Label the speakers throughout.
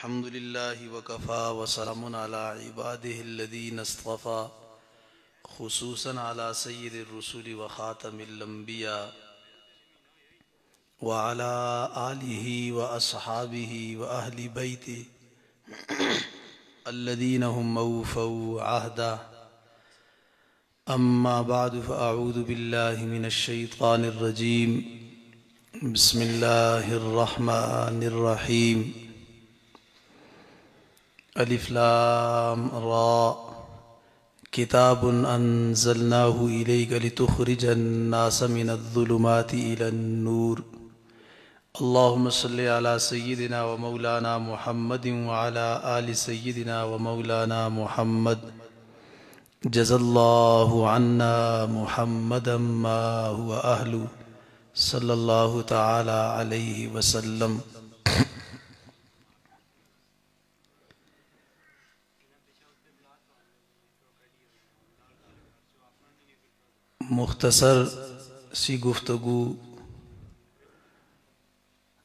Speaker 1: الحمد لله وكفى وسلام على عباده الذين اصطفى خصوصا على سيد الرسل وخاتم الأنبياء وعلى آله وأصحابه وأهل بيته الذين هم أوفوا عهدا. أما بعد فأعوذ بالله من الشيطان الرجيم. بسم الله الرحمن الرحيم. الف لام را كتاب أنزلناه إليك لتخرج الناس من الظلمات إلى النور. اللهم صل على سيدنا ومولانا محمد وعلى آل سيدنا ومولانا محمد. جزا الله عنا محمدا ما هو أهله صلی اللہ تعالی علیہ وسلم. مختصر سی گفتگو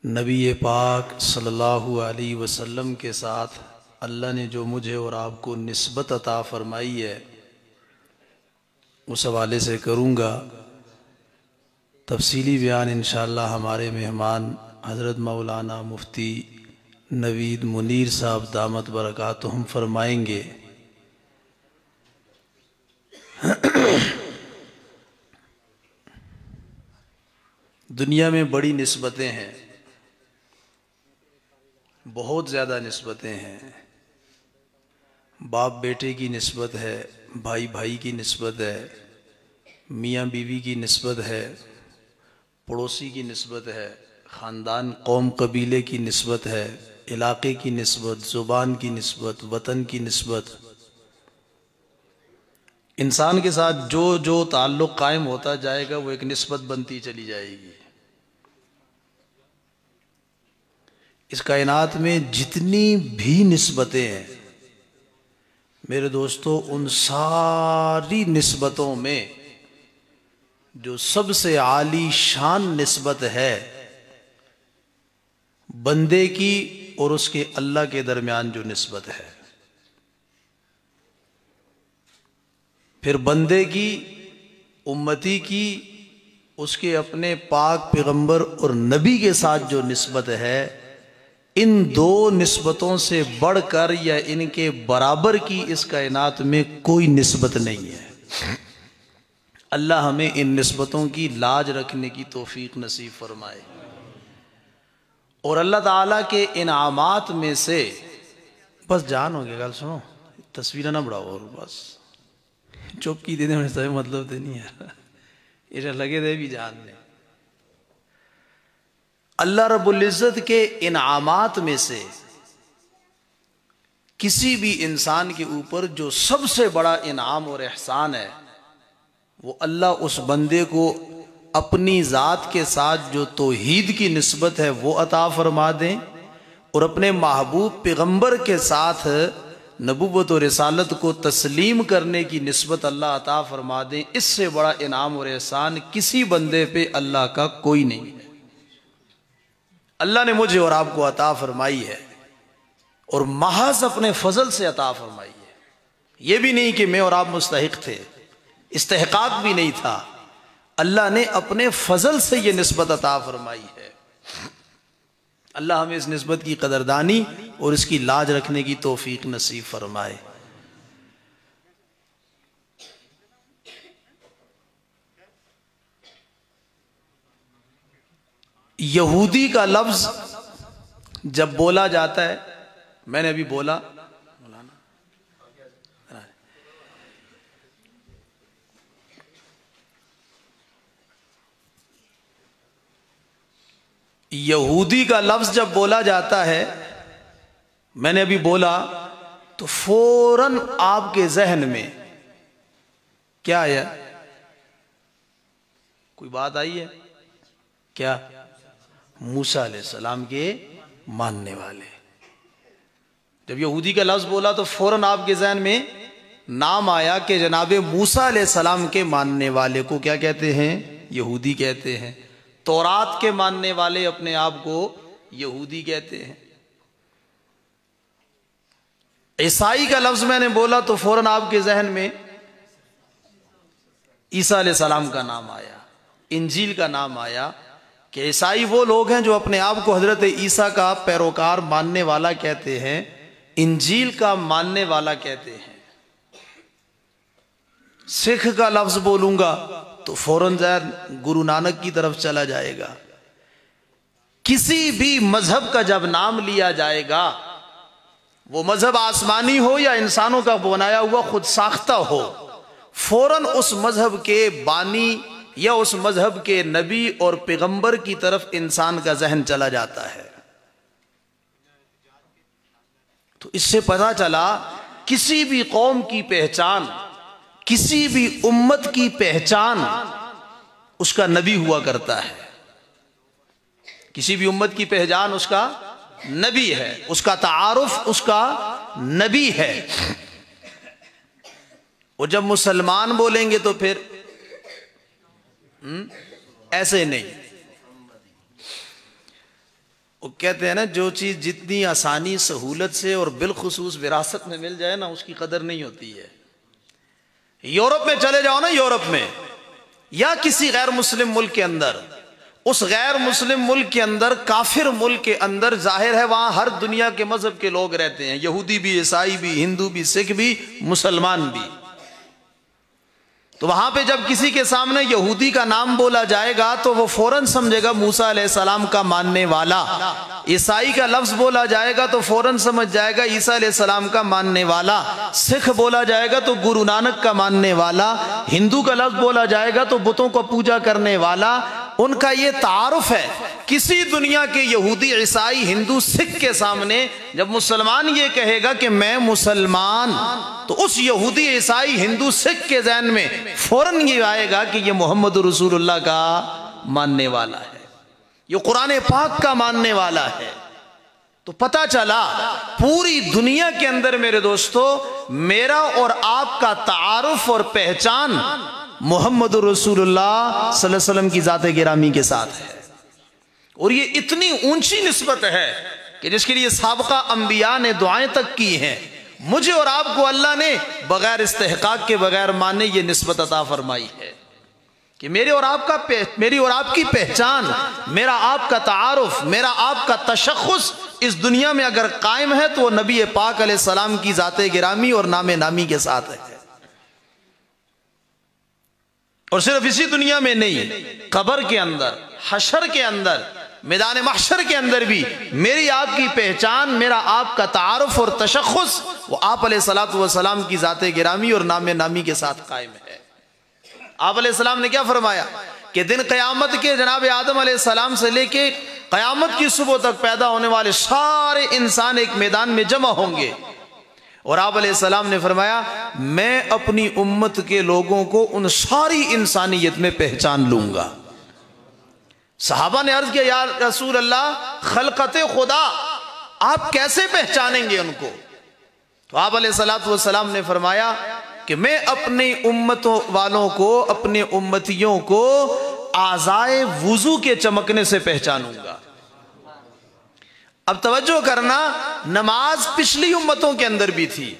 Speaker 1: نبی پاک صلی اللہ علیہ وسلم کے ساتھ اللہ نے جو مجھے اور آپ کو نسبت عطا فرمائی ہے اس حوالے سے کروں گا. تفصیلی بیان انشاءاللہ ہمارے مہمان حضرت مولانا مفتی نوید منیر صاحب دامت برکاتہم فرمائیں گے. دنیا میں بڑی نسبتیں ہیں، بہت زیادہ نسبتیں ہیں. باپ بیٹے کی نسبت ہے، بھائی بھائی کی نسبت ہے، میاں بیوی کی نسبت ہے، پڑوسی کی نسبت ہے، خاندان قوم قبیلے کی نسبت ہے، علاقے کی نسبت، زبان کی نسبت، وطن کی نسبت. انسان کے ساتھ جو جو تعلق قائم ہوتا جائے گا وہ ایک نسبت بنتی چلی جائے گی. اس کائنات میں جتنی بھی نسبتیں ہیں میرے دوستو، ان ساری نسبتوں میں جو سب سے عالی شان نسبت ہے بندے کی اور اس کے اللہ کے درمیان جو نسبت ہے، پھر بندے کی، امتی کی، اس کے اپنے پاک پیغمبر اور نبی کے ساتھ جو نسبت ہے، ان دو نسبتوں سے بڑھ کر یا ان کے برابر کی اس کائنات میں کوئی نسبت نہیں ہے. اللہ ہمیں ان نسبتوں کی لاج رکھنے کی توفیق نصیب فرمائے. اور اللہ تعالیٰ کے انعامات میں سے بس جان ہو گیا، گل سنو، تصویریں نہ بڑھاؤ اور بس چپ کی دے دیں، مطلب دے نہیں ہے یہ لگے دے بھی جان دے. اللہ رب العزت کے انعامات میں سے کسی بھی انسان کے اوپر جو سب سے بڑا انعام اور احسان ہے وہ اللہ اس بندے کو اپنی ذات کے ساتھ جو توحید کی نسبت ہے وہ عطا فرما دیں، اور اپنے محبوب پیغمبر کے ساتھ نبوت و رسالت کو تسلیم کرنے کی نسبت اللہ عطا فرما دیں. اس سے بڑا انعام اور احسان کسی بندے پہ اللہ کا کوئی نہیں ہے. اللہ نے مجھے اور آپ کو عطا فرمائی ہے اور محض اپنے فضل سے عطا فرمائی ہے. یہ بھی نہیں کہ میں اور آپ مستحق تھے، استحقاق بھی نہیں تھا، اللہ نے اپنے فضل سے یہ نسبت عطا فرمائی ہے. اللہ ہمیں اس نسبت کی قدردانی اور اس کی لاج رکھنے کی توفیق نصیب فرمائے. یہودی کا لفظ جب بولا جاتا ہے، میں نے ابھی بولا یہودی کا لفظ جب بولا جاتا ہے، میں نے ابھی بولا تو فوراً آپ کے ذہن میں کیا آیا؟ کوئی بات آئی ہے کیا؟ موسیٰ علیہ السلام کے ماننے والے. جب یہودی کا لفظ بولا تو فوراً آپ کے ذہن میں نام آیا کہ جناب موسیٰ علیہ السلام کے ماننے والے کو کیا کہتے ہیں؟ یہودی کہتے ہیں. تورات کے ماننے والے اپنے آپ کو یہودی کہتے ہیں. عیسائی کا لفظ میں نے بولا تو فوراً آپ کے ذہن میں عیسیٰ علیہ السلام کا نام آیا، انجیل کا نام آیا، کہ عیسائی وہ لوگ ہیں جو اپنے آپ کو حضرت عیسیٰ کا پیروکار ماننے والا کہتے ہیں، انجیل کا ماننے والا کہتے ہیں۔ سکھ کا لفظ بولوں گا تو فوراً ذہن گرو نانک کی طرف چلا جائے گا۔ کسی بھی مذہب کا جب نام لیا جائے گا، وہ مذہب آسمانی ہو یا انسانوں کا بنایا ہوا خود ساختہ ہو، فوراً اس مذہب کے بانی یا اس مذہب کے نبی اور پیغمبر کی طرف انسان کا ذہن چلا جاتا ہے۔ تو اس سے پتہ چلا کسی بھی قوم کی پہچان، کسی بھی امت کی پہچان اس کا نبی ہوا کرتا ہے۔ کسی بھی امت کی پہچان اس کا نبی ہے، اس کا تعارف اس کا نبی ہے۔ اور جب مسلمان بولیں گے تو پھر ایسے نہیں، وہ کہتے ہیں نا جو چیز جتنی آسانی سہولت سے اور بالخصوص وراثت میں مل جائے نا اس کی قدر نہیں ہوتی ہے۔ یورپ میں چلے جاؤ نا، یورپ میں یا کسی غیر مسلم ملک کے اندر، اس غیر مسلم ملک کے اندر، کافر ملک کے اندر ظاہر ہے وہاں ہر دنیا کے مذہب کے لوگ رہتے ہیں، یہودی بھی، عیسائی بھی، ہندو بھی، سکھ بھی، مسلمان بھی۔ تو وہاں پہ جب کسی کے سامنے یہودی کا نام بولا جائے گا تو وہ فوراً سمجھے گا موسیٰ علیہ السلام کا ماننے والا، عیسائی کا لفظ بولا جائے گا تو فوراً سمجھ جائے گا عیسیٰ علیہ السلام کا ماننے والا، سکھ بولا جائے گا تو گرو نانک کا ماننے والا، ہندو کا لفظ بولا جائے گا تو بتوں کو پوجا کرنے والا۔ ان کا یہ تعارف ہے۔ کسی دنیا کے یہودی، عیسائی، ہندو، سکھ کے سامنے جب مسلمان یہ کہے گا کہ میں مسلمان، تو اس یہودی، عیسائی، ہندو، سکھ کے ذہن میں فوراً یہ آئے گا کہ یہ محمد رسول اللہ کا ماننے والا ہے، یہ قرآن پاک کا ماننے والا ہے۔ تو پتہ چلا پوری دنیا کے اندر میرے دوستو میرا اور آپ کا تعارف اور پہچان محمد رسول اللہ صلی اللہ علیہ وسلم کی ذات گرامی کے ساتھ ہے، اور یہ اتنی اونچی نسبت ہے کہ جس کے لیے سابقہ انبیاء نے دعائیں تک کی ہیں۔ مجھے اور آپ کو اللہ نے بغیر استحقاق کے، بغیر مانے یہ نسبت عطا فرمائی ہے کہ میری اور آپ کی پہچان، میرا آپ کا تعارف، میرا آپ کا تشخص اس دنیا میں اگر قائم ہے تو وہ نبی پاک علیہ السلام کی ذات گرامی اور نام نامی کے ساتھ ہے۔ اور صرف اسی دنیا میں نہیں، قبر کے اندر، حشر کے اندر، میدان محشر کے اندر بھی میری آپ کی پہچان، میرا آپ کا تعارف اور تشخص وہ آپ علیہ السلام کی ذات گرامی اور نام نامی کے ساتھ قائم ہے۔ آپ علیہ السلام نے کیا فرمایا کہ دن قیامت کے جناب آدم علیہ السلام سے لے کے قیامت کی صبح تک پیدا ہونے والے سارے انسان ایک میدان میں جمع ہوں گے، اور آپ علیہ السلام نے فرمایا میں اپنی امت کے لوگوں کو ان ساری انسانیت میں پہچان لوں گا۔ صحابہ نے عرض کیا یا رسول اللہ خلقت خدا آپ کیسے پہچانیں گے ان کو؟ تو آپ علیہ السلام نے فرمایا کہ میں اپنی امتوں والوں کو، اپنے امتیوں کو اعضائے وضو کے چمکنے سے پہچانوں گا۔ اب توجہ کرنا، نماز پچھلی امتوں کے اندر بھی تھی،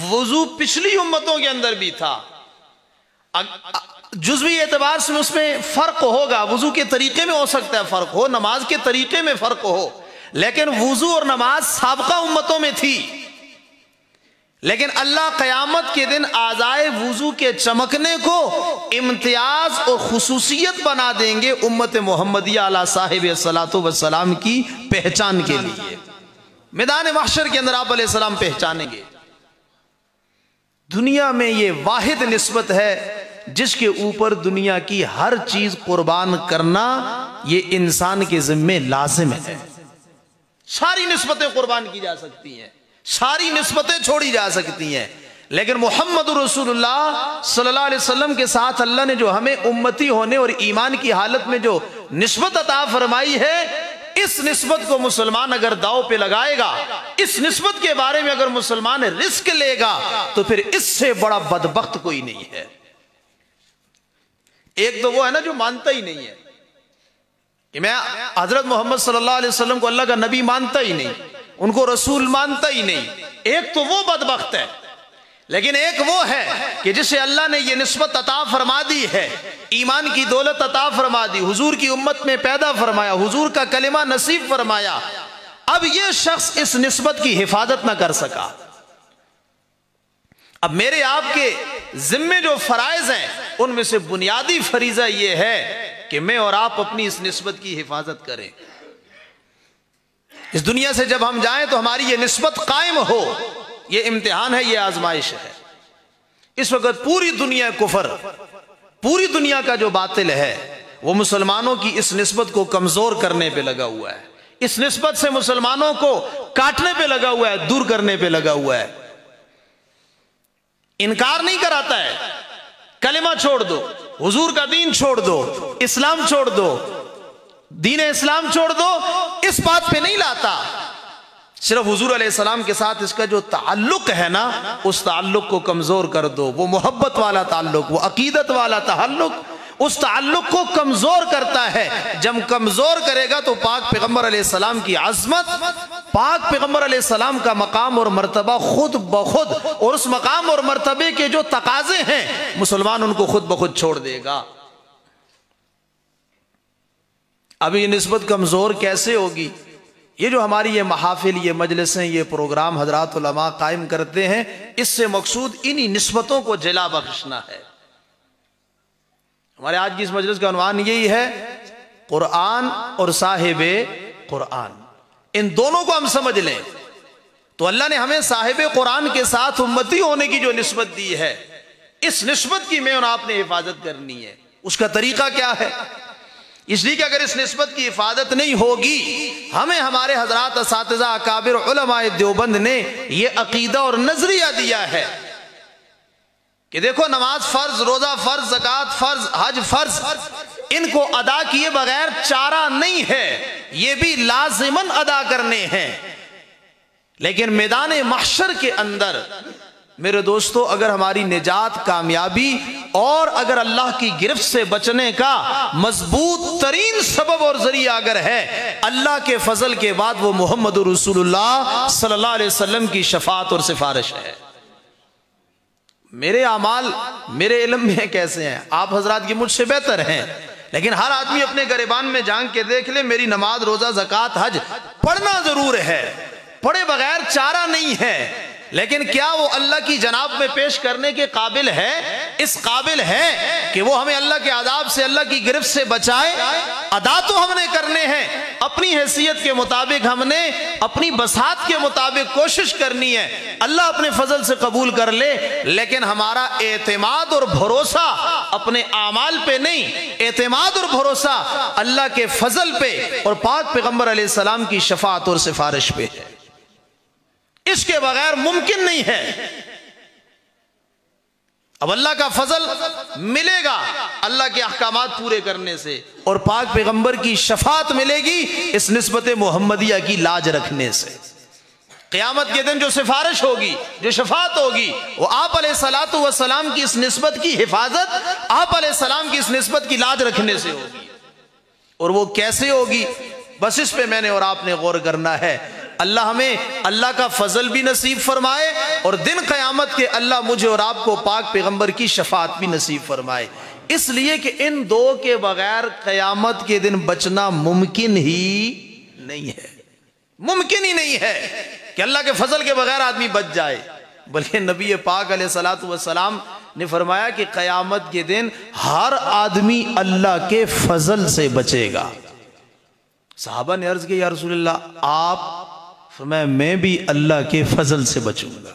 Speaker 1: وضو پچھلی امتوں کے اندر بھی تھا، جزوی اعتبار سے اس میں فرق ہوگا، وضو کے طریقے میں ہو سکتا ہے فرق ہو، نماز کے طریقے میں فرق ہو، لیکن وضو اور نماز سابقہ امتوں میں تھی۔ لیکن اللہ قیامت کے دن اعضائے وضو کے چمکنے کو امتیاز اور خصوصیت بنا دیں گے امت محمدیہ علی صاحب الصلاۃ والسلام کی پہچان کے لیے۔ میدان محشر کے اندر آپ علیہ السلام پہچانیں گے۔ دنیا میں یہ واحد نسبت ہے جس کے اوپر دنیا کی ہر چیز قربان کرنا یہ انسان کے ذمے لازم ہے۔ ساری نسبتیں قربان کی جا سکتی ہیں، ساری نسبتیں چھوڑی جا سکتی ہیں، لیکن محمد رسول اللہ صلی اللہ علیہ وسلم کے ساتھ اللہ نے جو ہمیں امتی ہونے اور ایمان کی حالت میں جو نسبت عطا فرمائی ہے، اس نسبت کو مسلمان اگر داؤ پہ لگائے گا، اس نسبت کے بارے میں اگر مسلمان رسک لے گا تو پھر اس سے بڑا بدبخت کوئی نہیں ہے۔ ایک تو وہ ہے نا جو مانتا ہی نہیں ہے کہ میں حضرت محمد صلی اللہ علیہ وسلم کو اللہ کا نبی مانتا ہی نہیں، ان کو رسول مانتا ہی نہیں. ایک تو وہ بدبخت ہے، لیکن ایک وہ ہے کہ جسے اللہ نے یہ نسبت عطا فرما دی ہے، ایمان کی دولت عطا فرما دی، حضور کی امت میں پیدا فرمایا، حضور کا کلمہ نصیب فرمایا. اب یہ شخص اس نسبت کی حفاظت نہ کر سکا. اب میرے آپ کے ذمے جو فرائض ہیں ان میں سے بنیادی فریضہ یہ ہے کہ میں اور آپ اپنی اس نسبت کی حفاظت کریں. اس دنیا سے جب ہم جائیں تو ہماری یہ نسبت قائم ہو. یہ امتحان ہے، یہ آزمائش ہے. اس وقت پوری دنیا کفر، پوری دنیا کا جو باطل ہے وہ مسلمانوں کی اس نسبت کو کمزور کرنے پہ لگا ہوا ہے، اس نسبت سے مسلمانوں کو کاٹنے پہ لگا ہوا ہے، دور کرنے پہ لگا ہوا ہے. انکار نہیں کراتا ہے، کلمہ چھوڑ دو، حضور کا دین چھوڑ دو، اسلام چھوڑ دو، دین اسلام چھوڑ دو، اس بات پہ نہیں لاتا. صرف حضور علیہ السلام کے ساتھ اس کا جو تعلق ہے نا، اس تعلق کو کمزور کر دو. وہ محبت والا تعلق، وہ عقیدت والا تعلق اس تعلق کو کمزور کرتا ہے. جب کمزور کرے گا تو پاک پیغمبر علیہ السلام کی عظمت، پاک پیغمبر علیہ السلام کا مقام اور مرتبہ خود بخود، اور اس مقام اور مرتبے کے جو تقاضے ہیں مسلمان ان کو خود بخود چھوڑ دے گا. اب یہ نسبت کمزور کیسے ہوگی؟ یہ جو ہماری یہ محافل، یہ مجلسیں، یہ پروگرام حضرات علماء قائم کرتے ہیں، اس سے مقصود انہی نسبتوں کو جلا بخشنا ہے. ہمارے آج کی اس مجلس کا عنوان یہی ہے، قرآن اور صاحب قرآن. ان دونوں کو ہم سمجھ لیں تو اللہ نے ہمیں صاحب قرآن کے ساتھ امتی ہونے کی جو نسبت دی ہے، اس نسبت کی میں اور آپ نے حفاظت کرنی ہے. اس کا طریقہ کیا ہے؟ اس لیے کہ اگر اس نسبت کی حفاظت نہیں ہوگی، ہمیں ہمارے حضرات اساتذہ اکابر علماء دیوبند نے یہ عقیدہ اور نظریہ دیا ہے کہ دیکھو نماز فرض، روزہ فرض، زکوٰۃ فرض، حج فرض، ان کو ادا کیے بغیر چارہ نہیں ہے، یہ بھی لازماً ادا کرنے ہیں. لیکن میدان محشر کے اندر میرے دوستو، اگر ہماری نجات، کامیابی اور اگر اللہ کی گرفت سے بچنے کا مضبوط ترین سبب اور ذریعہ اگر ہے، اللہ کے فضل کے بعد وہ محمد رسول اللہ صلی اللہ علیہ وسلم کی شفاعت اور سفارش ہے. میرے اعمال میرے علم میں کیسے ہیں؟ آپ حضرات کی مجھ سے بہتر ہیں، لیکن ہر آدمی اپنے گریبان میں جھانک کے دیکھ لے. میری نماز، روزہ، زکوٰۃ، حج پڑھنا ضرور ہے، پڑھے بغیر چارہ نہیں ہے، لیکن کیا وہ اللہ کی جناب میں پیش کرنے کے قابل ہے؟ اس قابل ہے کہ وہ ہمیں اللہ کے عذاب سے، اللہ کی گرفت سے بچائے؟ ادا تو ہم نے کرنے ہیں، اپنی حیثیت کے مطابق ہم نے اپنی بساط کے مطابق کوشش کرنی ہے. اللہ اپنے فضل سے قبول کر لے، لیکن ہمارا اعتماد اور بھروسہ اپنے اعمال پہ نہیں، اعتماد اور بھروسہ اللہ کے فضل پہ اور پاک پیغمبر علیہ السلام کی شفاعت اور سفارش پہ ہے. اس کے بغیر ممکن نہیں ہے. اب اللہ کا فضل ملے گا اللہ کے احکامات پورے کرنے سے، اور پاک پیغمبر کی شفاعت ملے گی اس نسبت محمدیہ کی لاج رکھنے سے. قیامت کے دن جو سفارش ہوگی، جو شفاعت ہوگی، وہ آپ علیہ الصلوۃ والسلام کی اس نسبت کی حفاظت، آپ علیہ السلام کی اس نسبت کی لاج رکھنے سے ہوگی. اور وہ کیسے ہوگی؟ بس اس پہ میں نے اور آپ نے غور کرنا ہے. اللہ ہمیں اللہ کا فضل بھی نصیب فرمائے، اور دن قیامت کے اللہ مجھے اور آپ کو پاک پیغمبر کی شفاعت بھی نصیب فرمائے. اس لیے کہ ان دو کے بغیر قیامت کے دن بچنا ممکن ہی نہیں ہے. ممکن ہی نہیں ہے کہ اللہ کے فضل کے بغیر آدمی بچ جائے. بلکہ نبی پاک علیہ الصلوۃ والسلام نے فرمایا کہ قیامت کے دن ہر آدمی اللہ کے فضل سے بچے گا. صحابہ نے عرض کی یا رسول اللہ آپ؟ فرمایا میں بھی اللہ کے فضل سے بچوں گا.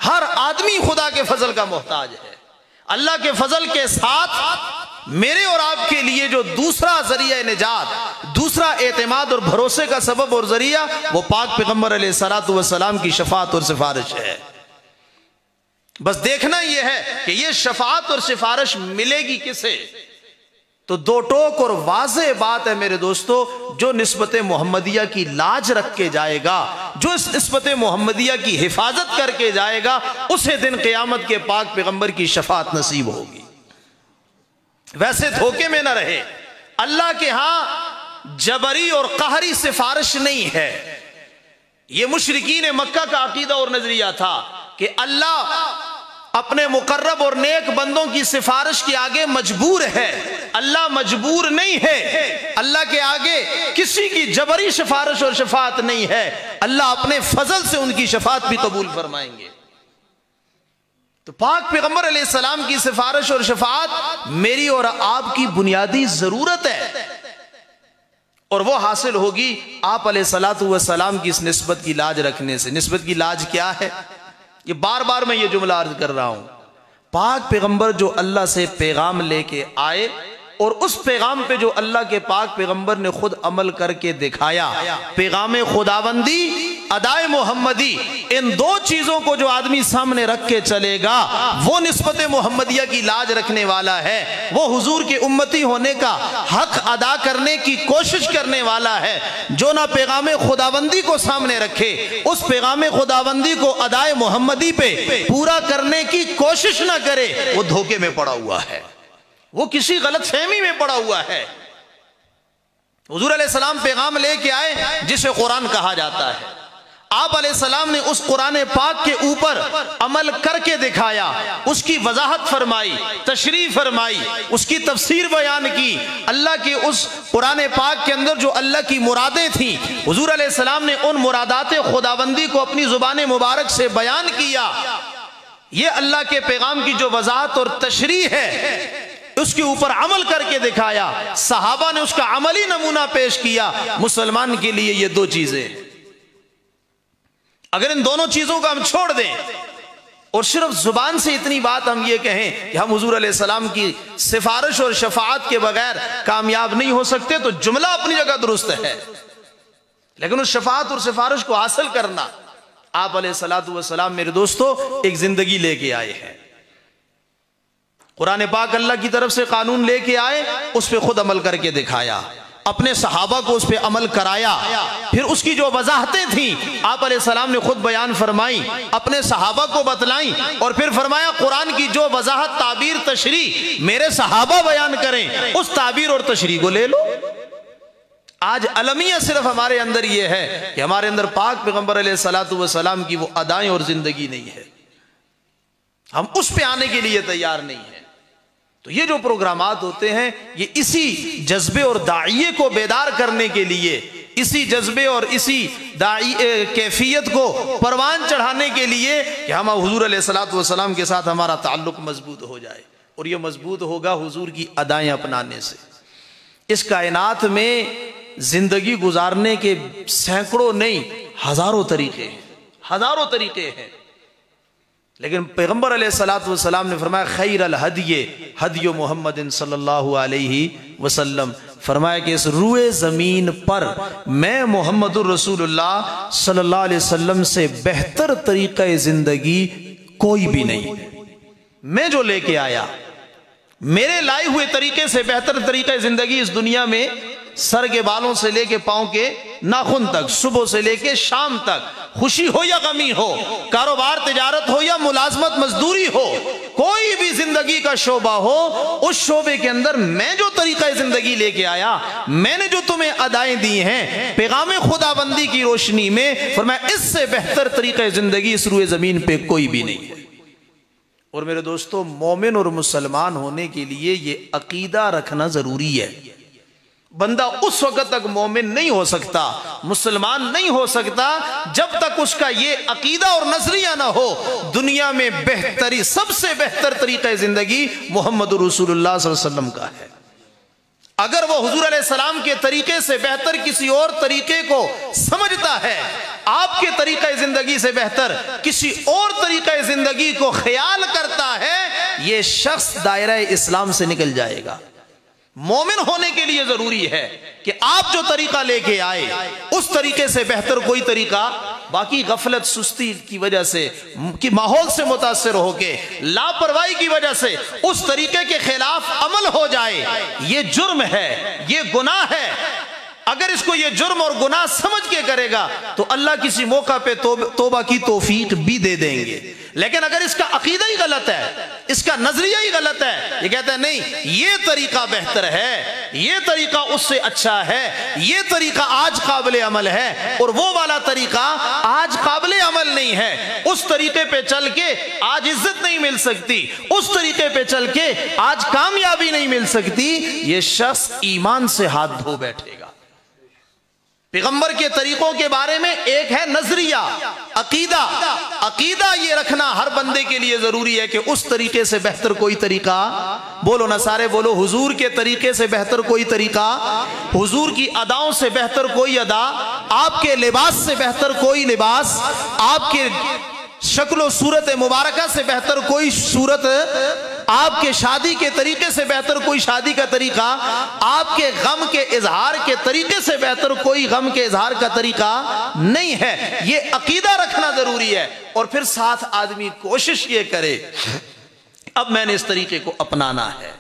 Speaker 1: ہر آدمی خدا کے فضل کا محتاج ہے. اللہ کے فضل کے ساتھ میرے اور آپ کے لیے جو دوسرا ذریعہ نجات، دوسرا اعتماد اور بھروسے کا سبب اور ذریعہ، وہ پاک پیغمبر علیہ الصلوۃ والسلام کی شفاعت اور سفارش ہے. بس دیکھنا یہ ہے کہ یہ شفاعت اور سفارش ملے گی کسے؟ تو دو ٹوک اور واضح بات ہے میرے دوستو، جو نسبت محمدیہ کی لاج رکھ کے جائے گا، جو اس نسبت محمدیہ کی حفاظت کر کے جائے گا، اسے دن قیامت کے پاک پیغمبر کی شفاعت نصیب ہوگی. ویسے دھوکے میں نہ رہے. اللہ کے ہاں جبری اور قہری سفارش نہیں ہے. یہ مشرکین مکہ کا عقیدہ اور نظریہ تھا کہ اللہ اپنے مقرب اور نیک بندوں کی سفارش کے آگے مجبور ہے. اللہ مجبور نہیں ہے، اللہ کے آگے کسی کی جبری سفارش اور شفاعت نہیں ہے. اللہ اپنے فضل سے ان کی شفاعت بھی قبول فرمائیں گے. تو پاک پیغمبر علیہ السلام کی سفارش اور شفاعت میری اور آپ کی بنیادی ضرورت ہے، اور وہ حاصل ہوگی آپ علیہ السلام کی اس نسبت کی لاج رکھنے سے. نسبت کی لاج کیا ہے؟ یہ بار بار میں یہ جملہ عرض کر رہا ہوں. پاک پیغمبر جو اللہ سے پیغام لے کے آئے اور اس پیغام پہ جو اللہ کے پاک پیغمبر نے خود عمل کر کے دکھایا، پیغام خداوندی، ادائے محمدی، ان دو چیزوں کو جو آدمی سامنے رکھ کے چلے گا وہ نسبت محمدیہ کی لاج رکھنے والا ہے، وہ حضور کے امتی ہونے کا حق ادا کرنے کی کوشش کرنے والا ہے. جو نہ پیغام خداوندی کو سامنے رکھے، اس پیغام خداوندی کو ادائے محمدی پہ پورا کرنے کی کوشش نہ کرے، وہ دھوکے میں پڑا ہوا ہے، وہ کسی غلط فہمی میں پڑا ہوا ہے. حضور علیہ السلام پیغام لے کے آئے جسے قرآن کہا جاتا ہے. آپ علیہ السلام نے اس قرآن پاک کے اوپر عمل کر کے دکھایا، اس کی وضاحت فرمائی، تشریح فرمائی، اس کی تفسیر بیان کی. اللہ کے اس قرآن پاک کے اندر جو اللہ کی مرادیں تھیں، حضور علیہ السلام نے ان مرادات خداوندی کو اپنی زبان مبارک سے بیان کیا. یہ اللہ کے پیغام کی جو وضاحت اور تشریح ہے، اس کے اوپر عمل کر کے دکھایا. صحابہ نے اس کا عملی نمونہ پیش کیا. مسلمان کے لیے یہ دو چیزیں، اگر ان دونوں چیزوں کو ہم چھوڑ دیں اور صرف زبان سے اتنی بات ہم یہ کہیں کہ ہم حضور علیہ السلام کی سفارش اور شفاعت کے بغیر کامیاب نہیں ہو سکتے، تو جملہ اپنی جگہ درست ہے، لیکن اس شفاعت اور سفارش کو حاصل کرنا، آپ علیہ السلام میرے دوستو ایک زندگی لے کے آئے ہیں. قرآن پاک اللہ کی طرف سے قانون لے کے آئے، اس پہ خود عمل کر کے دکھایا، اپنے صحابہ کو اس پہ عمل کرایا. پھر اس کی جو وضاحتیں تھیں آپ علیہ السلام نے خود بیان فرمائی، اپنے صحابہ کو بتلائیں، اور پھر فرمایا قرآن کی جو وضاحت، تعبیر، تشریح میرے صحابہ بیان کریں، اس تعبیر اور تشریح کو لے لو. آج المیہ صرف ہمارے اندر یہ ہے کہ ہمارے اندر پاک پیغمبر علیہ السلام کی وہ ادائیں اور زندگی نہیں ہے، ہم اس پہ آنے کے لیے تیار نہیں ہیں. تو یہ جو پروگرامات ہوتے ہیں یہ اسی جذبے اور داعیے کو بیدار کرنے کے لیے، اسی جذبے اور اسی کیفیت کو پروان چڑھانے کے لیے کہ ہم حضور علیہ السلام کے ساتھ ہمارا تعلق مضبوط ہو جائے. اور یہ مضبوط ہوگا حضور کی ادائیں اپنانے سے. اس کائنات میں زندگی گزارنے کے سینکڑوں نہیں ہزاروں طریقے ہیں، ہزاروں طریقے ہیں، لیکن پیغمبر علیہ السلام نے فرمایا خیر الہدی ہدی محمد صلی اللہ علیہ وسلم. فرمایا کہ اس روئے زمین پر میں محمد الرسول اللہ صلی اللہ علیہ وسلم سے بہتر طریقہ زندگی کوئی بھی نہیں. میں جو لے کے آیا، میرے لائے ہوئے طریقے سے بہتر طریقہ زندگی اس دنیا میں سر کے بالوں سے لے کے پاؤں کے ناخن تک، صبح سے لے کے شام تک، خوشی ہو یا غمی ہو، کاروبار تجارت ہو یا ملازمت مزدوری ہو، کوئی بھی زندگی کا شعبہ ہو، اس شعبے کے اندر میں جو طریقہ زندگی لے کے آیا، میں نے جو تمہیں ادائیں دی ہیں پیغام خداوندی کی روشنی میں، فرمایا اس سے بہتر طریقہ زندگی اس روئے زمین پہ کوئی بھی نہیں ہے. اور میرے دوستو، مومن اور مسلمان ہونے کے لیے یہ عقیدہ رکھنا ضروری ہے. بندہ اس وقت تک مومن نہیں ہو سکتا، مسلمان نہیں ہو سکتا، جب تک اس کا یہ عقیدہ اور نظریہ نہ ہو دنیا میں بہتری، سب سے بہتر طریقہ زندگی محمد رسول اللہ صلی اللہ علیہ وسلم کا ہے. اگر وہ حضور علیہ السلام کے طریقے سے بہتر کسی اور طریقے کو سمجھتا ہے، آپ کے طریقہ زندگی سے بہتر کسی اور طریقہ زندگی کو خیال کرتا ہے، یہ شخص دائرہ اسلام سے نکل جائے گا. مومن ہونے کے لیے ضروری ہے کہ آپ جو طریقہ لے کے آئے اس طریقے سے بہتر کوئی طریقہ، باقی غفلت، سستی کی وجہ سے، کہ ماحول سے متاثر ہو کے، لاپرواہی کی وجہ سے اس طریقے کے خلاف عمل ہو جائے، یہ جرم ہے، یہ گناہ ہے. اگر اس کو یہ جرم اور گناہ سمجھ کے کرے گا تو اللہ کسی موقع پہ توبہ کی توفیق بھی دے دیں گے. لیکن اگر اس کا عقیدہ ہی غلط ہے، اس کا نظریہ ہی غلط ہے، یہ کہتا ہے نہیں یہ طریقہ بہتر ہے، یہ طریقہ اس سے اچھا ہے، یہ طریقہ آج قابل عمل ہے، اور وہ والا طریقہ نہیں ہے، اس طریقے پہ چل کے آج عزت نہیں مل سکتی، اس طریقے پہ چل کے آج کامیابی نہیں مل سکتی، یہ شخص ایمان سے ہاتھ دھو بیٹھے گا۔ پیغمبر کے طریقوں کے بارے میں ایک ہے نظریہ، عقیدہ۔ عقیدہ یہ رکھنا ہر بندے کے لیے ضروری ہے کہ اس طریقے سے بہتر کوئی طریقہ، بولو نہ سارے بولو، حضور کے طریقے سے بہتر کوئی طریقہ، حضور کی اداؤں سے بہتر کوئی ادا، آپ کے لباس سے بہتر کوئی لباس، آپ کے شکل و صورت مبارکہ سے بہتر کوئی صورت، آپ کے شادی کے طریقے سے بہتر کوئی شادی کا طریقہ، آپ کے غم کے اظہار کے طریقے سے بہتر کوئی غم کے اظہار کا طریقہ نہیں ہے۔ یہ عقیدہ رکھنا ضروری ہے، اور پھر ساتھ آدمی کوشش یہ کرے اب میں نے اس طریقے کو اپنانا ہے،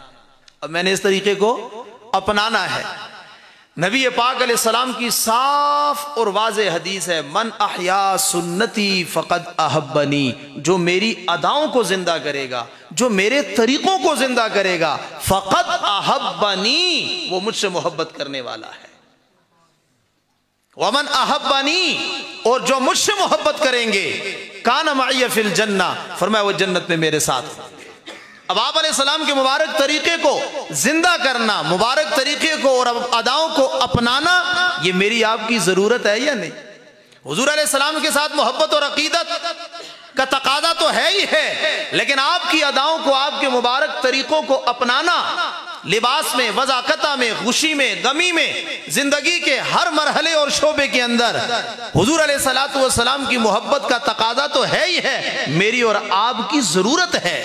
Speaker 1: اب میں نے اس طریقے کو اپنانا ہے۔ نبی پاک علیہ السلام کی صاف اور واضح حدیث ہے، من احیا سنتی فقد احبنی، جو میری اداؤں کو زندہ کرے گا، جو میرے طریقوں کو زندہ کرے گا، فقد احبنی، وہ مجھ سے محبت کرنے والا ہے۔ ومن احبنی، اور جو مجھ سے محبت کریں گے، کان معی فی الجنہ، فرمایا وہ جنت میں میرے ساتھ۔ اب آپ علیہ السلام کے مبارک طریقے کو زندہ کرنا، مبارک طریقے کو اور اداؤں کو اپنانا، یہ میری آپ کی ضرورت ہے یا نہیں؟ حضور علیہ السلام کے ساتھ محبت اور عقیدت کا تقاضا تو ہے ہی ہے، لیکن آپ کی اداؤں کو، آپ کے مبارک طریقوں کو اپنانا، لباس میں، وضاقتہ میں، خوشی میں، غمی میں، زندگی کے ہر مرحلے اور شعبے کے اندر حضور علیہ السلام کی محبت کا تقاضا تو ہے ہی ہے، میری اور آپ کی ضرورت ہے۔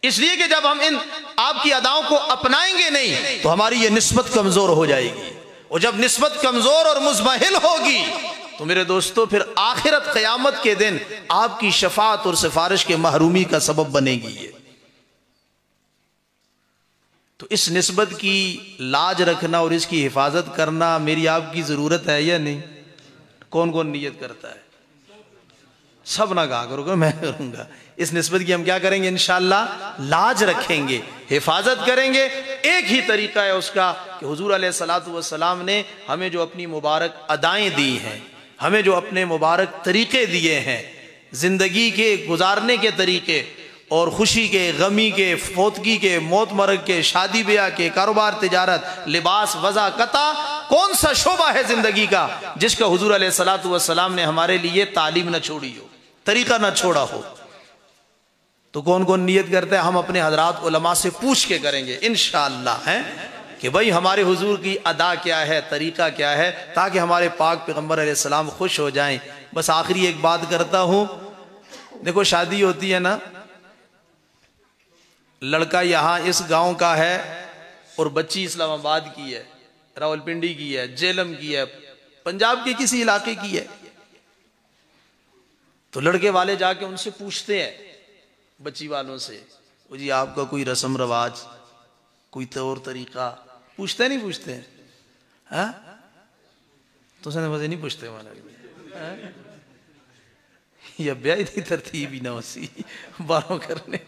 Speaker 1: اس لیے کہ جب ہم ان آپ کی اداؤں کو اپنائیں گے نہیں تو ہماری یہ نسبت کمزور ہو جائے گی، اور جب نسبت کمزور اور مزمحل ہوگی تو میرے دوستو پھر آخرت قیامت کے دن آپ کی شفاعت اور سفارش کے محرومی کا سبب بنے گی یہ۔ تو اس نسبت کی لاج رکھنا اور اس کی حفاظت کرنا میری آپ کی ضرورت ہے یا نہیں؟ کون کون نیت کرتا ہے؟ سب نہ کہا کرو کہ میں کروں گا۔ اس نسبت کی ہم کیا کریں گے؟ انشاءاللہ لاج رکھیں گے، حفاظت کریں گے۔ ایک ہی طریقہ ہے اس کا کہ حضور علیہ السلام نے ہمیں جو اپنی مبارک ادائیں دی ہیں، ہمیں جو اپنے مبارک طریقے دیے ہیں، زندگی کے گزارنے کے طریقے، اور خوشی کے، غمی کے، فوتگی کے، موت مرگ کے، شادی بیاہ کے، کاروبار، تجارت، لباس، وضع قطع، کون سا شعبہ ہے زندگی کا جس کا حضور علیہ السلام نے ہمارے لیے تعلیم نہ چھوڑی ہو، طریقہ نہ چھوڑا ہو؟ تو کون کون نیت کرتے ہیں؟ ہم اپنے حضرات علماء سے پوچھ کے کریں گے انشاءاللہ، ہیں کہ بھئی ہمارے حضور کی ادا کیا ہے، طریقہ کیا ہے، تاکہ ہمارے پاک پیغمبر علیہ السلام خوش ہو جائیں۔ بس آخری ایک بات کرتا ہوں، دیکھو شادی ہوتی ہے نا، لڑکا یہاں اس گاؤں کا ہے اور بچی اسلام آباد کی ہے، راولپنڈی کی ہے، جیلم کی ہے، پنجاب کے کسی علاقے کی ہے، تو لڑکے والے جا کے ان سے پوچھتے ہیں، بچی والوں سے، وہ جی آپ کا کوئی رسم رواج، کوئی طور طریقہ پوچھتے نہیں پوچھتے ہیں؟ ہاں تو سنے مزے نہیں پوچھتے ہمارا یہ بیائی تھی ترتیب ہی نہ ہوسی باروں کرنے،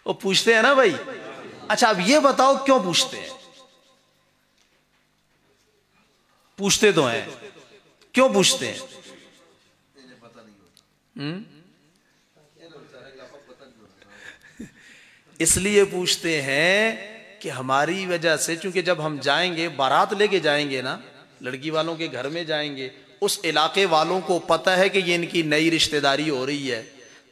Speaker 1: وہ پوچھتے ہیں نا بھائی۔ اچھا اب یہ بتاؤ کیوں پوچھتے ہیں؟ پوچھتے تو ہیں، کیوں پوچھتے ہیں؟ اس لیے پوچھتے ہیں کہ ہماری وجہ سے، چونکہ جب ہم جائیں گے بارات لے کے جائیں گے نا، لڑکی والوں کے گھر میں جائیں گے، اس علاقے والوں کو پتہ ہے کہ یہ ان کی نئی رشتہ داری ہو رہی ہے،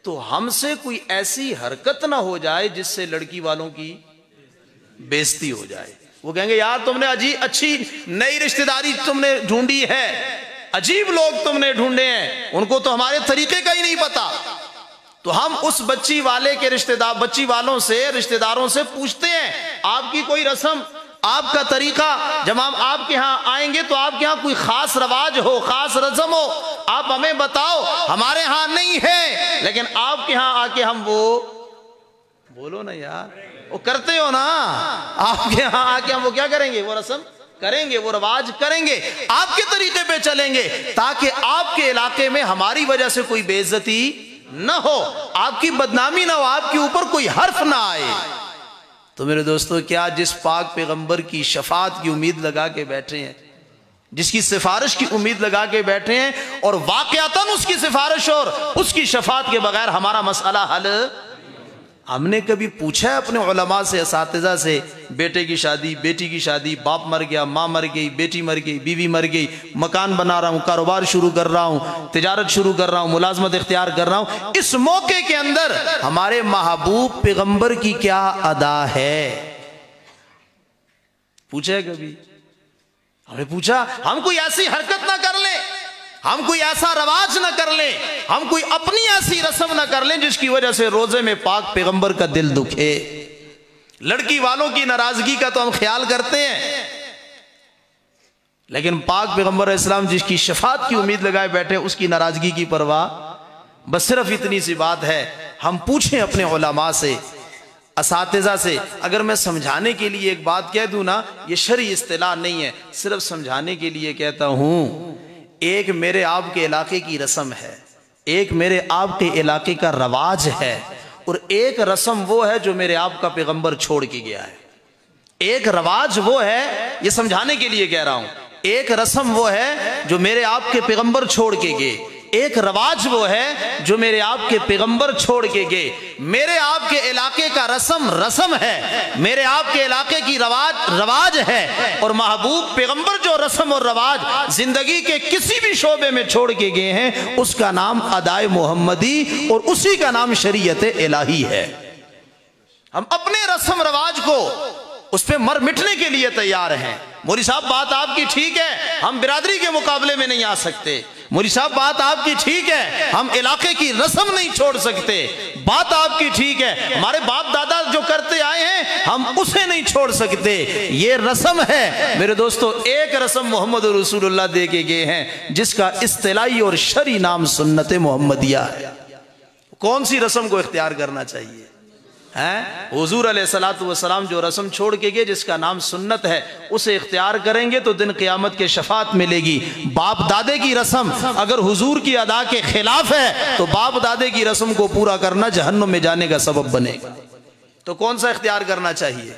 Speaker 1: تو ہم سے کوئی ایسی حرکت نہ ہو جائے جس سے لڑکی والوں کی بے عزتی ہو جائے۔ وہ کہیں گے یار تم نے اچھی نئی رشتہ داری تم نے ڈھونڈی ہے، عجیب لوگ تم نے ڈھونڈے ہیں، ان کو تو ہمارے طریقے کا ہی نہیں پتا۔ تو ہم اس بچی والے کے بچی والوں سے، رشتہ داروں سے پوچھتے ہیں آپ کی کوئی رسم، آپ کا طریقہ، جب ہم آپ کے ہاں آئیں گے تو آپ کے ہاں کوئی خاص رواج ہو، خاص رسم ہو، آپ ہمیں بتاؤ۔ ہمارے ہاں نہیں ہے، لیکن آپ کے ہاں آ کے ہم وہ بولو نا یار، وہ کرتے ہو نا، آپ کے ہاں آ کے ہم وہ کیا کریں گے؟ وہ رسم کریں گے، وہ رواج کریں گے، آپ کے طریقے پہ چلیں گے، تاکہ آپ کے علاقے میں ہماری وجہ سے کوئی بے عزتی نہ ہو، آپ کی بدنامی نہ ہو، آپ کے اوپر کوئی حرف نہ آئے۔ تو میرے دوستو، کیا جس پاک پیغمبر کی شفاعت کی امید لگا کے بیٹھے ہیں، جس کی سفارش کی امید لگا کے بیٹھے ہیں، اور واقعتاً اس کی سفارش اور اس کی شفاعت کے بغیر ہمارا مسئلہ حل۔ ہم نے کبھی پوچھا ہے اپنے علماء سے، اساتذہ سے، بیٹے کی شادی، بیٹی کی شادی، باپ مر گیا، ماں مر گئی، بیٹی مر گئی، بیوی مر گئی، مکان بنا رہا ہوں، کاروبار شروع کر رہا ہوں، تجارت شروع کر رہا ہوں، ملازمت اختیار کر رہا ہوں، اس موقع کے اندر ہمارے محبوب پیغمبر کی کیا ادا ہے؟ پوچھا ہے کبھی؟ ہم نے پوچھا؟ ہم کوئی ایسی حرکت نہ کر لیں، ہم کوئی ایسا رواج نہ کر لیں، ہم کوئی اپنی ایسی رسم نہ کر لیں جس کی وجہ سے روزے میں پاک پیغمبر کا دل دکھے۔ لڑکی والوں کی ناراضگی کا تو ہم خیال کرتے ہیں، لیکن پاک پیغمبر علیہ السلام جس کی شفاعت کی امید لگائے بیٹھے اس کی ناراضگی کی پرواہ۔ بس صرف اتنی سی بات ہے، ہم پوچھیں اپنے علماء سے، اساتذہ سے۔ اگر میں سمجھانے کے لیے ایک بات کہہ دوں نا، یہ شرعی اصطلاح نہیں ہے، صرف سمجھانے کے لیے کہتا ہوں، ایک میرے آپ کے علاقے کی رسم ہے، ایک میرے آپ کے علاقے کا رواج ہے، اور ایک رسم وہ ہے جو میرے آپ کا پیغمبر چھوڑ کے گیا ہے۔ ایک رواج وہ ہے، یہ سمجھانے کے لیے کہہ رہا ہوں، ایک رسم وہ ہے جو میرے آپ کے پیغمبر چھوڑ کے گئے، ایک رواج وہ ہے جو میرے آپ کے پیغمبر چھوڑ کے گئے۔ میرے آپ کے علاقے کا رسم ہے، میرے آپ کے علاقے کی رواج ہے، اور محبوب پیغمبر جو رسم اور رواج زندگی کے کسی بھی شعبے میں چھوڑ کے گئے ہیں اس کا نام ادائے محمدی اور اسی کا نام شریعت الہی ہے۔ ہم اپنے رسم رواج کو اس پہ مر مٹنے کے لیے تیار ہیں۔ مولوی صاحب بات آپ کی ٹھیک ہے، ہم برادری کے مقابلے میں نہیں آ سکتے۔ مولوی صاحب بات آپ کی ٹھیک ہے، ہم علاقے کی رسم نہیں چھوڑ سکتے۔ بات آپ کی ٹھیک ہے، ہمارے باپ دادا جو کرتے آئے ہیں ہم اسے نہیں چھوڑ سکتے۔ یہ رسم ہے میرے دوستو، ایک رسم محمد رسول اللہ دے کے گئے ہیں جس کا اصطلاحی اور شرعی نام سنت محمدیہ ہے۔ کون سی رسم کو اختیار کرنا چاہیے؟ حضور علیہ السلام جو رسم چھوڑ کے گئے جس کا نام سنت ہے، اسے اختیار کریں گے تو دن قیامت کے شفاعت ملے گی۔ باپ دادے کی رسم اگر حضور کی ادا کے خلاف ہے تو باپ دادے کی رسم کو پورا کرنا جہنم میں جانے کا سبب بنے گا۔ تو کون سا اختیار کرنا چاہیے؟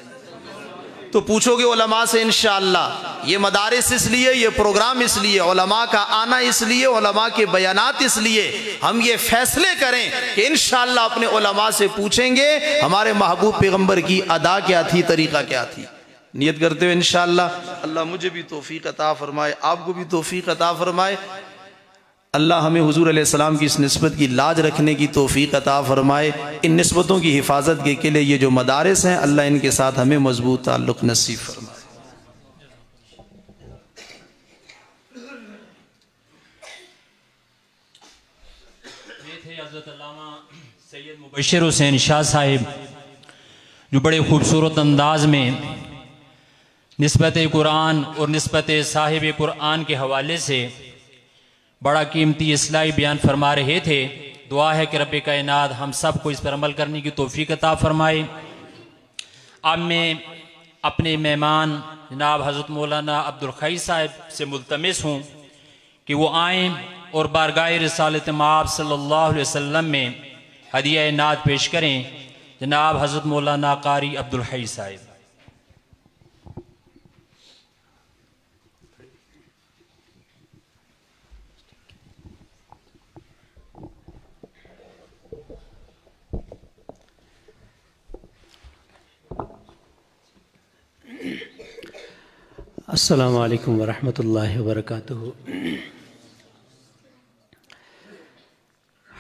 Speaker 1: تو پوچھو گے علماء سے انشاءاللہ۔ یہ مدارس اس لیے، یہ پروگرام اس لیے، علماء کا آنا اس لیے، علماء کے بیانات اس لیے، ہم یہ فیصلے کریں کہ انشاءاللہ اپنے علماء سے پوچھیں گے ہمارے محبوب پیغمبر کی ادا کیا تھی، طریقہ کیا تھی۔ نیت کرتے ہوئے انشاءاللہ اللہ مجھے بھی توفیق عطا فرمائے، آپ کو بھی توفیق عطا فرمائے، اللہ ہمیں حضور علیہ السلام کی اس نسبت کی لاج رکھنے کی توفیق عطا فرمائے۔ ان نسبتوں کی حفاظت کے لیے یہ جو مدارس ہیں اللہ ان کے ساتھ ہمیں مضبوط تعلق نصیب فرمائے۔
Speaker 2: یہ تھے حضرت علامہ سید مبشر حسین شاہ صاحب، جو بڑے خوبصورت انداز میں نسبت قرآن اور نسبت صاحب قرآن کے حوالے سے بڑا قیمتی اصلاحی بیان فرما رہے تھے۔ دعا ہے کہ رب کائنات ہم سب کو اس پر عمل کرنے کی توفیق عطا فرمائے۔ اب میں اپنے مہمان جناب حضرت مولانا عبدالخی صاحب سے ملتمس ہوں کہ وہ آئیں اور بارگاہ رسالت مآب صلی اللہ علیہ وسلم میں ہدیہ نعت پیش کریں۔ جناب حضرت مولانا قاری عبدالحی صاحب۔
Speaker 3: السلام علیکم ورحمۃ اللہ وبرکاتہ۔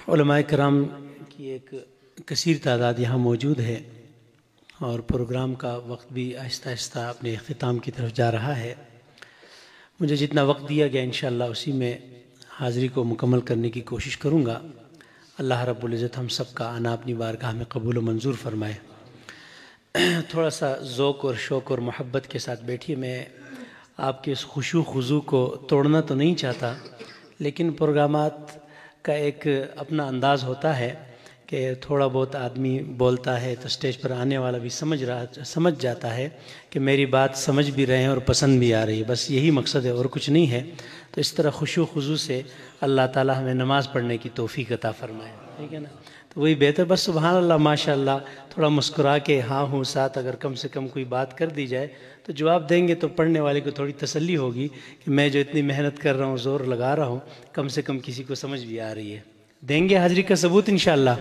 Speaker 3: علماء کرام کی ایک کثیر تعداد یہاں موجود ہے اور پروگرام کا وقت بھی آہستہ آہستہ اپنے اختتام کی طرف جا رہا ہے۔ مجھے جتنا وقت دیا گیا انشاءاللہ اسی میں حاضری کو مکمل کرنے کی کوشش کروں گا۔ اللہ رب العزت ہم سب کا آنا اپنی بارگاہ میں قبول و منظور فرمائے۔ تھوڑا سا ذوق اور شوق اور محبت کے ساتھ بیٹھیے۔ میں آپ کے اس خشوع خضوع کو توڑنا تو نہیں چاہتا، لیکن پروگرامات کا ایک اپنا انداز ہوتا ہے کہ تھوڑا بہت آدمی بولتا ہے تو اسٹیج پر آنے والا بھی سمجھ جاتا ہے کہ میری بات سمجھ بھی رہے ہیں اور پسند بھی آ رہی ہے، بس یہی مقصد ہے اور کچھ نہیں ہے۔ تو اس طرح خشوع و خضوع سے اللہ تعالیٰ ہمیں نماز پڑھنے کی توفیق عطا فرمائے، ٹھیک ہے نا؟ تو وہی بہتر، بس سبحان اللہ ماشاء اللہ تھوڑا مسکرا کے ہاں ہوں ساتھ اگر کم سے کم کوئی بات کر دی جائے تو جواب دیں گے تو پڑھنے والے کو تھوڑی تسلی ہوگی کہ میں جو اتنی محنت کر رہا ہوں، زور لگا رہا ہوں، کم سے کم کسی کو سمجھ بھی آ رہی ہے۔ دیں گے حاضری کا ثبوت انشاءاللہ؟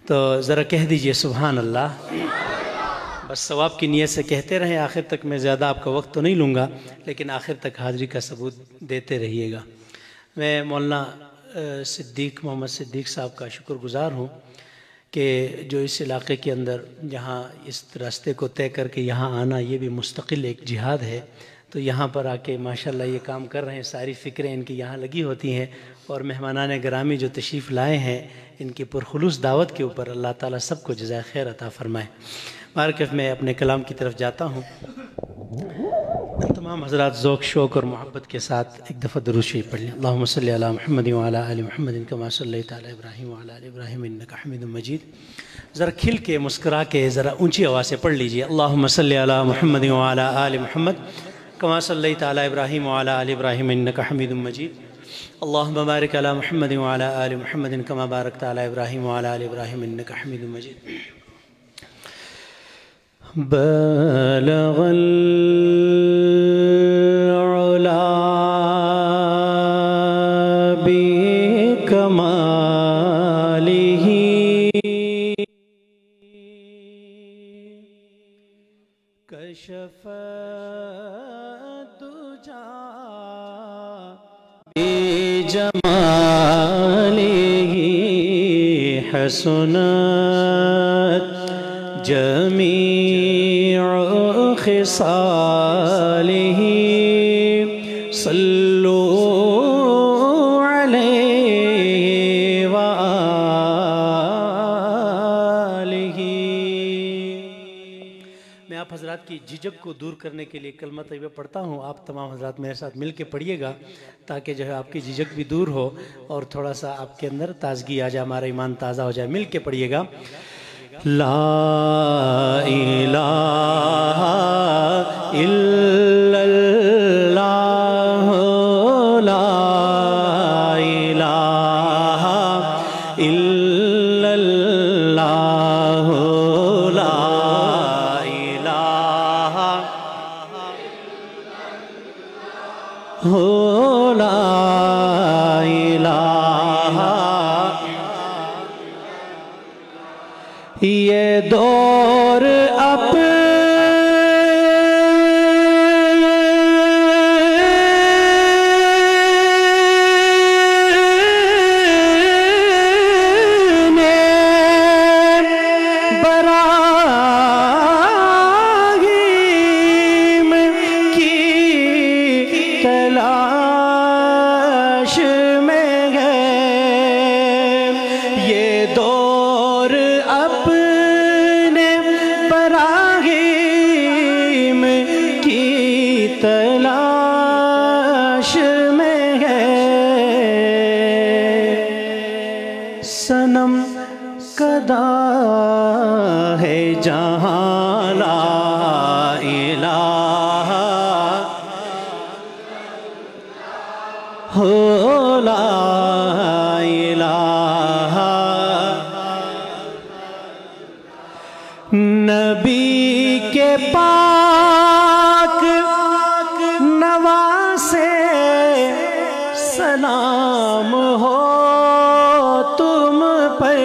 Speaker 3: تو ذرا کہہ دیجئے سبحان اللہ، بس ثواب کی نیت سے کہتے رہیں، آخر تک میں زیادہ آپ کا وقت تو نہیں لوں گا لیکن آخر تک حاضری کا ثبوت دیتے رہیے گا۔ میں مولانا محمد صدیق صاحب کا شکر گزار ہوں کہ جو اس علاقے کے اندر یہاں اس راستے کو طے کر کے یہاں آنا یہ بھی مستقل ایک جہاد ہے، تو یہاں پر آ کے ماشاءاللہ یہ کام کر رہے ہیں، ساری فکریں ان کی یہاں لگی ہوتی ہیں، اور مہمانان گرامی جو تشریف لائے ہیں ان کی پرخلوص دعوت کے اوپر اللہ تعالیٰ سب کو جزائے خیر عطا فرمائے۔ مارکف میں اپنے کلام کی طرف جاتا ہوں، تمام حضرات ذوق شوق اور محبت کے ساتھ ایک دفعہ درود شریف پڑھ لیں۔ اللہم صلی علی محمد وعلی آل محمد کما صلیت علی ابراہیم وعلی آل ابراہیم انک حمید مجید۔ ذرا کھل کے مسکرا کے ذرا اونچی آواز سے پڑھ لیجئے، اللہم صلی علی محمد وعلی آل محمد کما صلیت علی ابراہیم وعلی آل ابراہیم انک حمید مجید۔ اللہم بارک علی محمد وعلی آل محمد کما بارکت علی ابراہیم وعلی آل ابراہیم انک حمید مجید۔ بلغ العلا بکمالہ کشف الدجی بجمالہ حسنت جمیع خصالہ صلو علیہ وآلہ۔ میں آپ حضرات کی جھجک کو دور کرنے کے لیے کلمہ طیبہ پڑھتا ہوں، آپ تمام حضرات میرے ساتھ مل کے پڑھیے گا تاکہ جو ہے آپ کی جھجک بھی دور ہو اور تھوڑا سا آپ کے اندر تازگی آ جائے، ہمارا ایمان تازہ ہو جائے۔ مل کے پڑھیے گا۔ لا الہ الا اللہ، لا الہ الا اللہ، لا الہ لا الہ۔ یہ دور اپنے براہیم کی تلاش میں ہے، یہ دور اپنے براہیم کی تلاش میں ہے، صنم کدا ہے جہاں لا الہ ہو، لا الہ۔ نبی کے پاک نواسے سلام ہو تم پہ،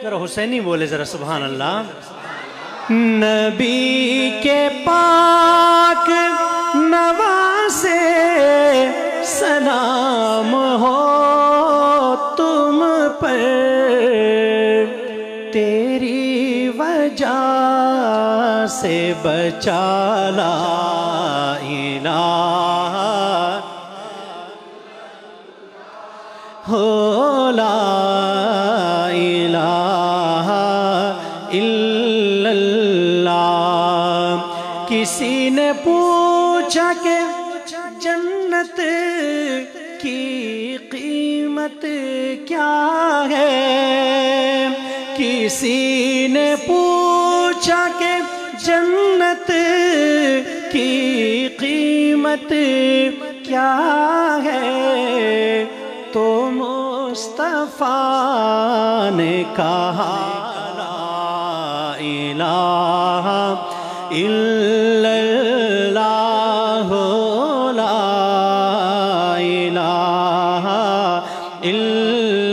Speaker 3: ذرا حسینی بولے ذرا سبحان اللہ۔ نبی کے پاک نواسے سلام ہو تم پر، تیری وجہ سے بچا لا الہ ہو، لا الہ الا اللہ۔ کسی نے پوچھا کہ جنت کی قیمت قیمت کیا ہے؟ کسی نے پوچھا کہ جنت کی قیمت کیا ہے؟ تو مصطفیٰ نے کہا لا الہ الا اللہ، لا الہ الا